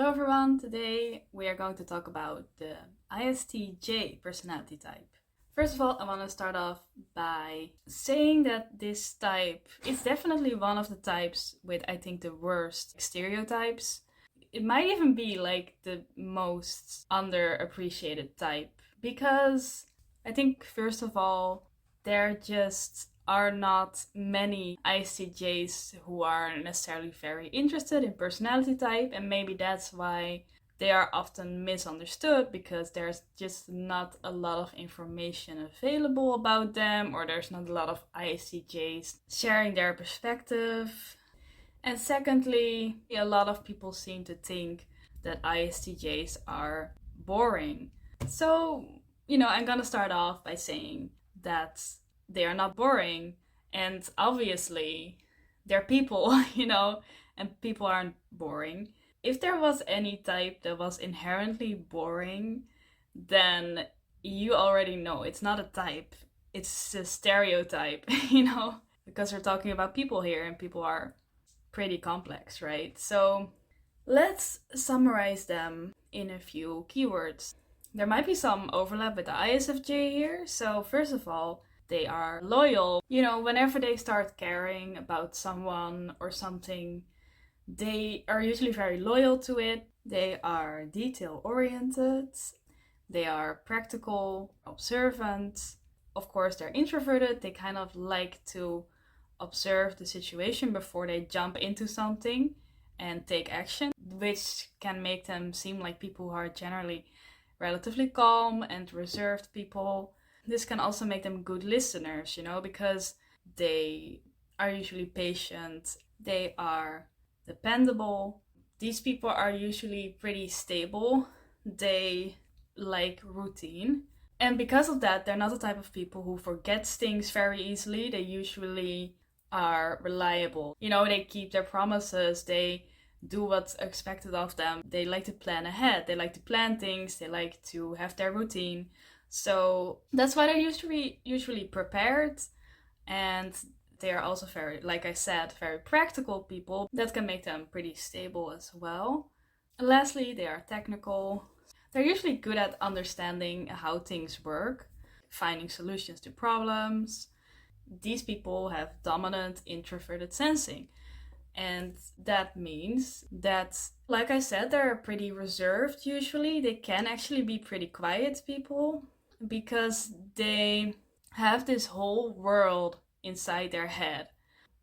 Hello everyone, today we are going to talk about the ISTJ personality type. First of all, I want to start off by saying that this type is definitely one of the types with, I think, the worst stereotypes. It might even be like the most underappreciated type because I think, first of all, there just are not many ISTJs who are necessarily very interested in personality type, and maybe that's why they are often misunderstood because there's just not a lot of information available about them, or there's not a lot of ISTJs sharing their perspective. And secondly, a lot of people seem to think that ISTJs are boring. So, I'm gonna start off by saying that they are not boring, and obviously they're people, and people aren't boring. If there was any type that was inherently boring, then you already know it's not a type, it's a stereotype, because we're talking about people here and people are pretty complex, right? So let's summarize them in a few keywords. There might be some overlap with the ISFJ here. So first of all, they are loyal. Whenever they start caring about someone or something, they are usually very loyal to it. They are detail oriented. They are practical, observant. Of course, they're introverted. They kind of like to observe the situation before they jump into something and take action, which can make them seem like people who are generally relatively calm and reserved people. This can also make them good listeners, because they are usually patient, they are dependable. These people are usually pretty stable, they like routine. And because of that, they're not the type of people who forgets things very easily. They usually are reliable. They keep their promises, they do what's expected of them. They like to plan ahead, they like to plan things, they like to have their routine. So that's why they're usually prepared, and they are also very, like I said, very practical people. That can make them pretty stable as well. And lastly, they are technical. They're usually good at understanding how things work, finding solutions to problems. These people have dominant introverted sensing. And that means that, like I said, they're pretty reserved usually. They can actually be pretty quiet people because they have this whole world inside their head,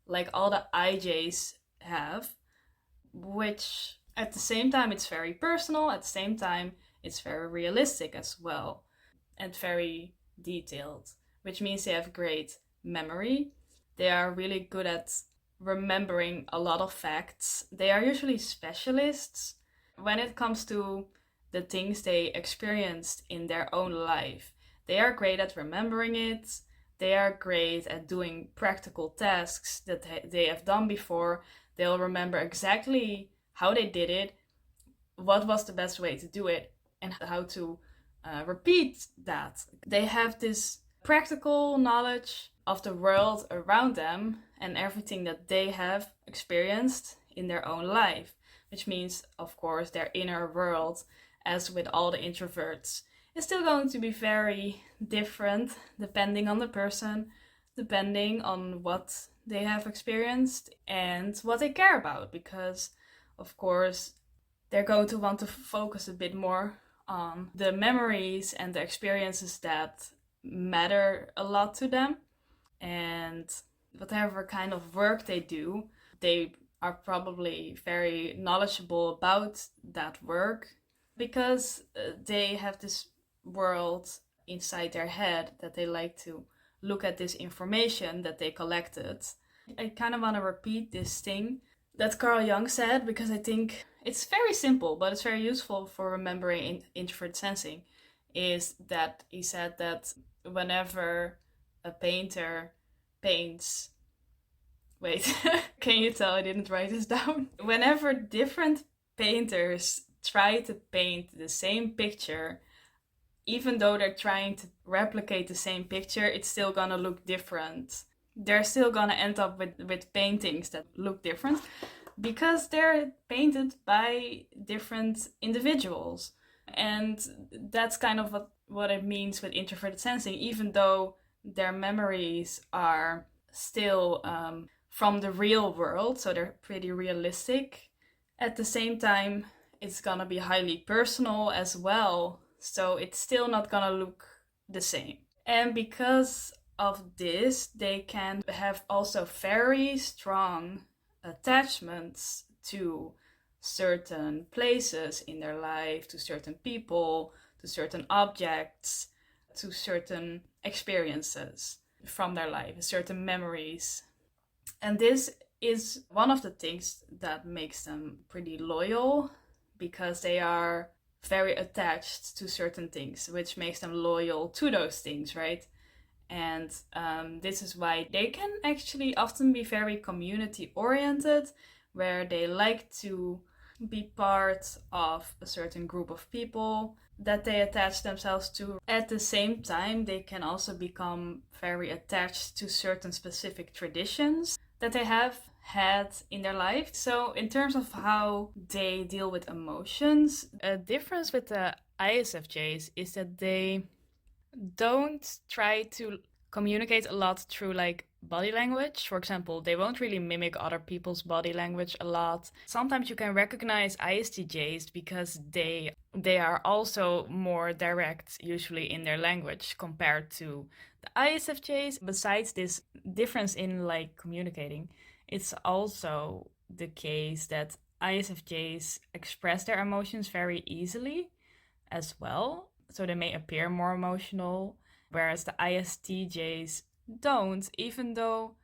like all the IJs have, which at the same time it's very personal, at the same time it's very realistic as well, and very detailed, which means they have great memory. They are really good at remembering a lot of facts. They are usually specialists when it comes to the things they experienced in their own life. They are great at remembering it. They are great at doing practical tasks that they have done before. They'll remember exactly how they did it, what was the best way to do it, and how to repeat that. They have this practical knowledge of the world around them and everything that they have experienced in their own life, which means, of course, their inner world, as with all the introverts, is still going to be very different depending on the person, depending on what they have experienced and what they care about, because, of course, they're going to want to focus a bit more on the memories and the experiences that matter a lot to them. And whatever kind of work they do, they are probably very knowledgeable about that work because they have this world inside their head that they like to look at this information that they collected. I kind of want to repeat this thing that Carl Jung said because I think it's very simple, but it's very useful for remembering introvert sensing. Is that he said that whenever a painter paints, wait, can you tell I didn't write this down? Whenever different painters try to paint the same picture, even though they're trying to replicate the same picture, it's still gonna look different. They're still gonna end up with paintings that look different. because they're painted by different individuals. And that's kind of what it means with introverted sensing, even though their memories are still from the real world, so they're pretty realistic. At the same time, it's gonna be highly personal as well, so it's still not gonna look the same. And because of this, they can have also very strong attachments to certain places in their life, to certain people, to certain objects, to certain experiences from their life, certain memories. And this is one of the things that makes them pretty loyal, because they are very attached to certain things, which makes them loyal to those things, right? And this is why they can actually often be very community oriented, where they like to be part of a certain group of people that they attach themselves to. At the same time, they can also become very attached to certain specific traditions that they have had in their life. So in terms of how they deal with emotions, a difference with the ISFJs is that they don't try to communicate a lot through like body language. For example, they won't really mimic other people's body language a lot. Sometimes you can recognize ISTJs because they are also more direct usually in their language compared to the ISFJs. Besides this difference in like communicating, it's also the case that ISFJs express their emotions very easily as well. So they may appear more emotional, whereas the ISTJs don't, even though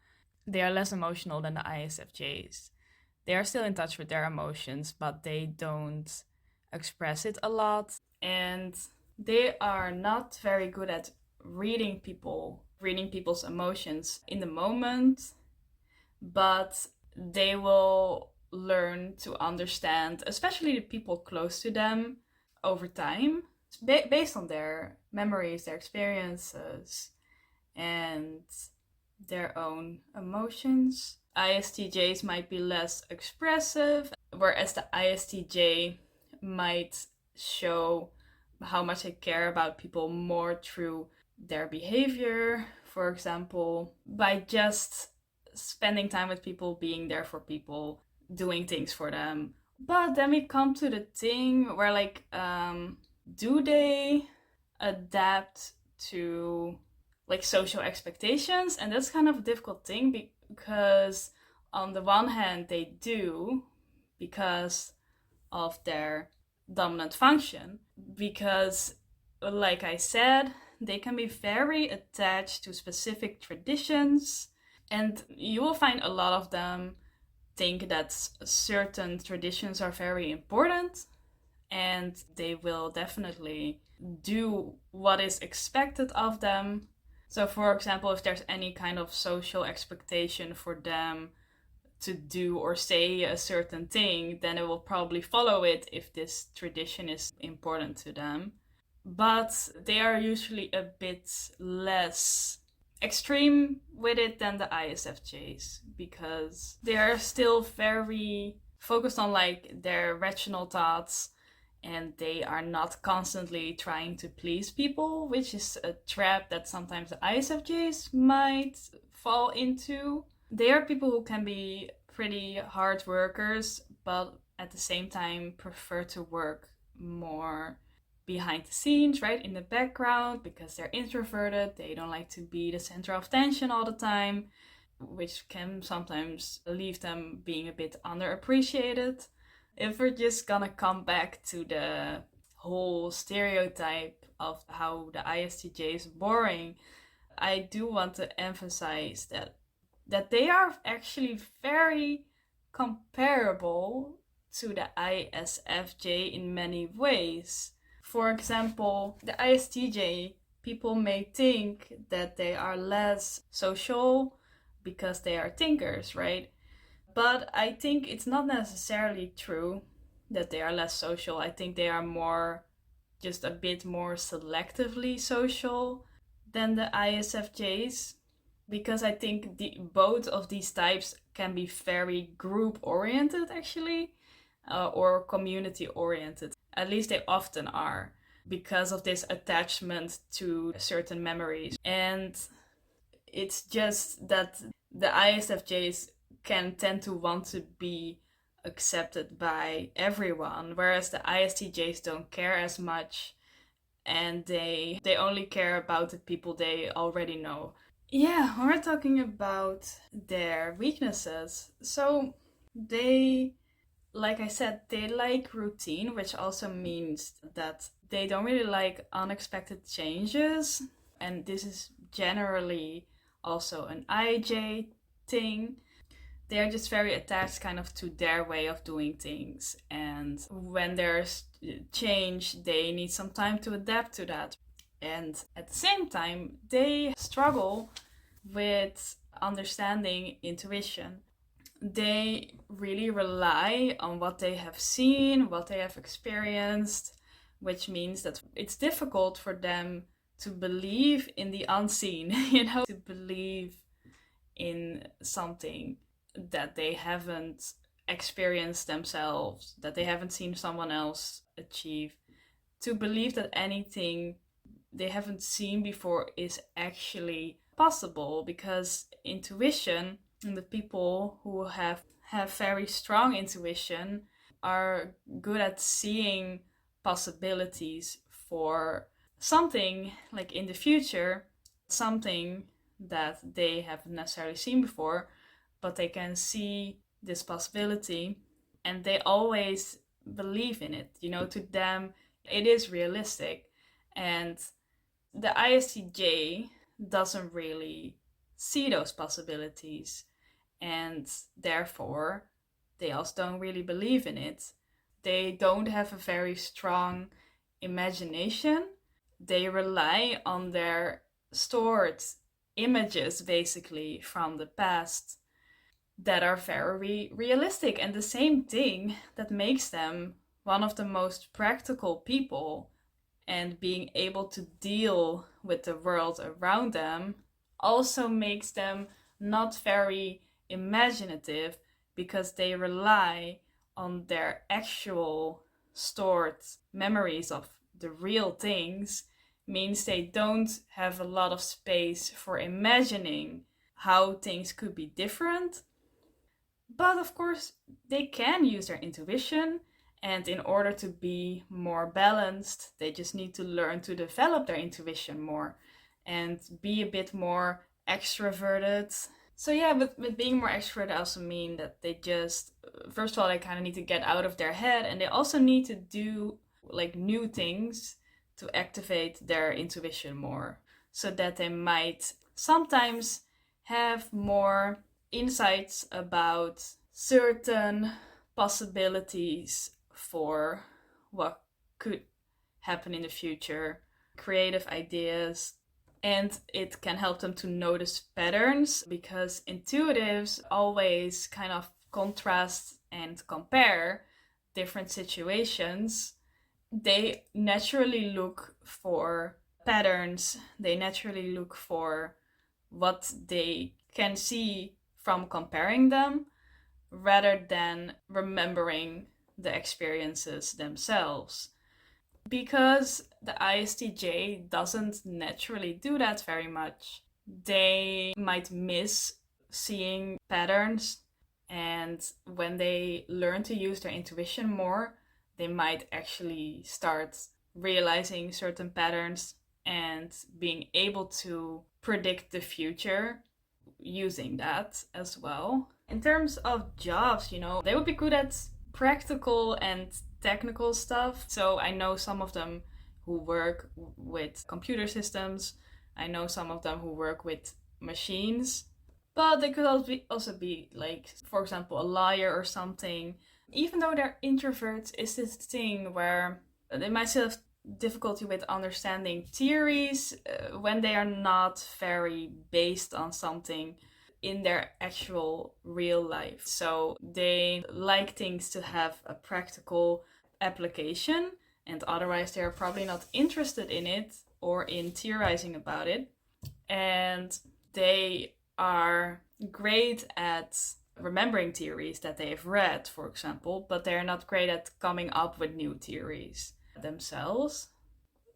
they are less emotional than the ISFJs. They are still in touch with their emotions, but they don't express it a lot. And they are not very good at reading people's emotions in the moment, but they will learn to understand, especially the people close to them, over time, based on their memories, their experiences, and their own emotions. ISTJs might be less expressive, whereas the ISTJ might show how much they care about people more through their behavior, for example, by just spending time with people, being there for people, doing things for them. But then we come to the thing where, like, do they adapt to like social expectations? And that's kind of a difficult thing, because on the one hand they do, because of their dominant function, because like I said, they can be very attached to specific traditions, and you will find a lot of them think that certain traditions are very important, and they will definitely do what is expected of them. So, for example, if there's any kind of social expectation for them to do or say a certain thing, then they will probably follow it if this tradition is important to them. But they are usually a bit less extreme with it than the ISFJs, because they are still very focused on like their rational thoughts, and they are not constantly trying to please people, which is a trap that sometimes the ISFJs might fall into. They are people who can be pretty hard workers, but at the same time prefer to work more behind the scenes, right, in the background, because they're introverted. They don't like to be the center of attention all the time, which can sometimes leave them being a bit underappreciated. If we're just gonna come back to the whole stereotype of how the ISTJ is boring, I do want to emphasize that they are actually very comparable to the ISFJ in many ways. For example, the ISTJ, people may think that they are less social because they are thinkers, right? But I think it's not necessarily true that they are less social. I think they are more, just a bit more selectively social than the ISFJs. because I think both of these types can be very group oriented actually, or community oriented. At least they often are, because of this attachment to certain memories. And it's just that the ISFJs can tend to want to be accepted by everyone, whereas the ISTJs don't care as much, and they only care about the people they already know. Yeah, we're talking about their weaknesses. So they, like I said, they like routine, which also means that they don't really like unexpected changes. And this is generally also an IJ thing. They're just very attached kind of to their way of doing things. And when there's change, they need some time to adapt to that. And at the same time, they struggle with understanding intuition. They really rely on what they have seen, what they have experienced, which means that it's difficult for them to believe in the unseen, to believe in something that they haven't experienced themselves, that they haven't seen someone else achieve, to believe that anything they haven't seen before is actually possible, because intuition, and the people who have very strong intuition are good at seeing possibilities for something like in the future, something that they haven't necessarily seen before, but they can see this possibility and they always believe in it. To them, it is realistic. And the ISTJ doesn't really see those possibilities, and therefore they also don't really believe in it. They don't have a very strong imagination. They rely on their stored images, basically, from the past that are very realistic. And the same thing that makes them one of the most practical people and being able to deal with the world around them also makes them not very imaginative, because they rely on their actual stored memories of the real things. Means they don't have a lot of space for imagining how things could be different. But of course, they can use their intuition, and in order to be more balanced, they just need to learn to develop their intuition more and be a bit more extroverted. So yeah, with being more extroverted, I also mean that they just, first of all, they kind of need to get out of their head, and they also need to do like new things to activate their intuition more, so that they might sometimes have more insights about certain possibilities for what could happen in the future, creative ideas. And it can help them to notice patterns, because intuitives always kind of contrast and compare different situations. They naturally look for patterns, they naturally look for what they can see from comparing them, rather than remembering the experiences themselves. Because the ISTJ doesn't naturally do that very much, they might miss seeing patterns, and when they learn to use their intuition more, they might actually start realizing certain patterns and being able to predict the future using that as well. In terms of jobs, they would be good at practical and technical stuff. So I know some of them who work with computer systems. I know some of them who work with machines. But they could also be like, for example, a lawyer or something. Even though they're introverts, it's this thing where they might still have difficulty with understanding theories when they are not very based on something in their actual real life. So they like things to have a practical application, and otherwise they're probably not interested in it or in theorizing about it. And they are great at remembering theories that they've read, for example, but they're not great at coming up with new theories themselves.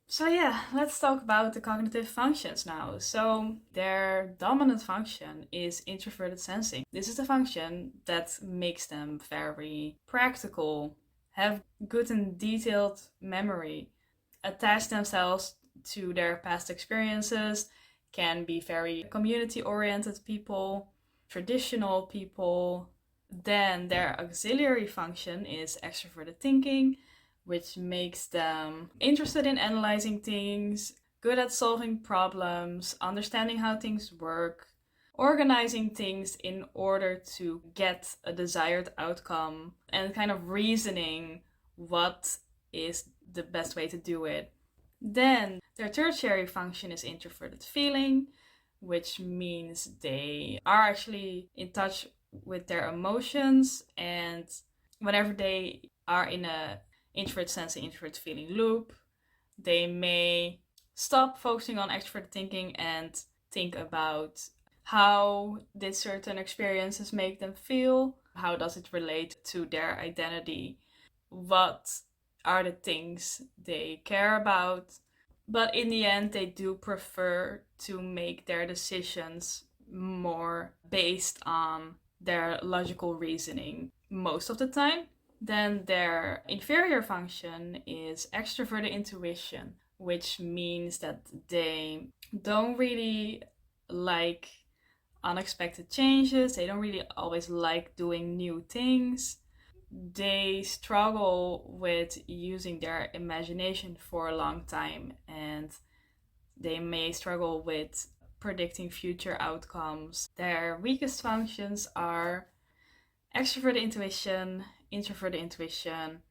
So yeah, let's talk about the cognitive functions now. So their dominant function is introverted sensing. This is the function that makes them very practical, have good and detailed memory, attach themselves to their past experiences, can be very community-oriented people, traditional people. Then their auxiliary function is extroverted thinking, which makes them interested in analyzing things, good at solving problems, understanding how things work, organizing things in order to get a desired outcome, and kind of reasoning what is the best way to do it. Then their tertiary function is introverted feeling, which means they are actually in touch with their emotions, and whenever they are in a introvert sensing, introvert feeling loop, they may stop focusing on extrovert thinking and think about how did certain experiences make them feel, how does it relate to their identity, what are the things they care about. But in the end, they do prefer to make their decisions more based on their logical reasoning most of the time. Then their inferior function is extroverted intuition, which means that they don't really like unexpected changes. They don't really always like doing new things. They struggle with using their imagination for a long time, and they may struggle with predicting future outcomes. Their weakest functions are extroverted intuition, introverted intuition,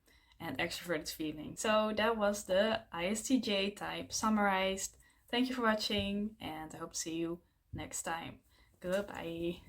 and extroverted feeling. So that was the ISTJ type summarized. Thank you for watching, and I hope to see you next time. Goodbye.